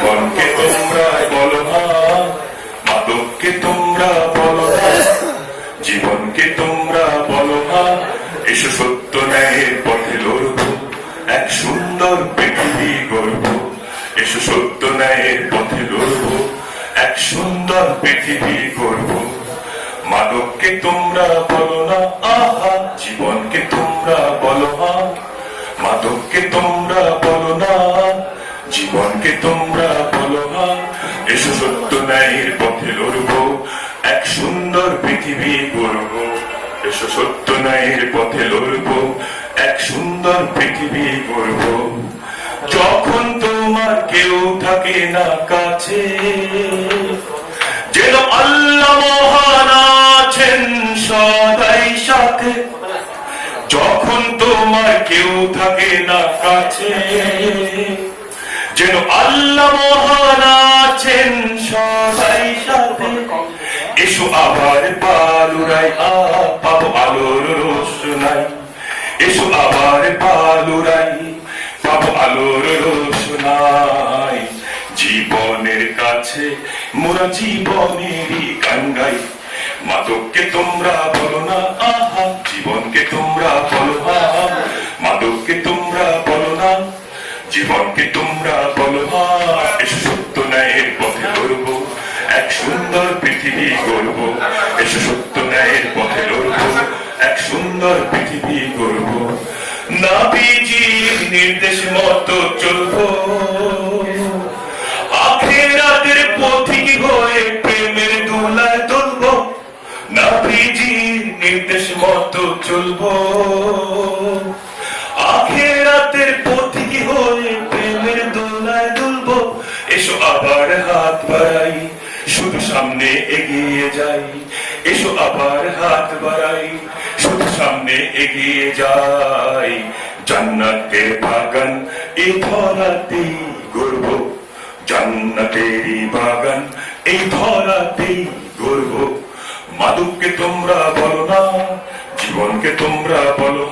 জীবনকে তোমরা বলো না, মাদককে তোমরা বলো না, জীবনকে তোমরা বলো না। এসো সত্য ন্যায়ের পথে লড়ব, এক সুন্দর পৃথিবী গড়ব। এসো সত্য ন্যায়ের পথে লড়ব, এক সুন্দর পৃথিবী গড়ব। মাদককে তোমরা বলো না, আহা, জীবনকে তোমরা বলো না, মাদককে তোমরা বলো না, জীবনকে তোমরা বলো না। এসো সত্য ন্যায়ের পথে লড়ব, এক সুন্দর পৃথিবী গড়ব। এসো সত্য ন্যায়ের পথে লড়ব, এক সুন্দর পৃথিবী গড়ব। যখন তোমার কেউ থাকে না কাছে, যেন আল্লাহ মহান আছেন সদাই সাথে। যখন তোমার কেউ থাকে না কাছে, যেন আল্লাহ মহান আছেন সদাই সাথে। এসো আবার পালুরাই পাবো আলোর রোশনাই। এসো আবার পালুরাই পাবো আলোর রোশনাই। জীবনের কাছে মোরা জীবনেরই গান গাই। মাদককে তোমরা বলো না, আহা, জীবনকে তোমরা বলো না, মাদককে তোমরা বলো না, জীবনকে তোমরা বলো না। এসো সত্য ন্যায়ের পথে লড়ব, এক সুন্দর পৃথিবী গড়ব। এসো সত্য ন্যায়ের পথে লড়ব, এক সুন্দর পৃথিবী গড়ব। নবীজির নির্দেশ মতো চলবো, আখিরাতের পথিক হয়ে প্রেমের দোলায় তুলবো। নবীজির নির্দেশ মতো চলবো, আখিরাতের পথিক হয়ে প্রেমের দোলায় তুলবো। এসো আবার হাত বাড়াই, শুধু সামনে এগিয়ে যাই। এসো আবার হাত বাড়াই, শুধু সামনে এগিয়ে যাই। জান্নাতের বাগান এই ধরাতেই গড়ব, জান্নাতেরই বাগান এই ধরাতেই গড়ব। মাদককে তোমরা বলো না, জীবনকে তোমরা বলো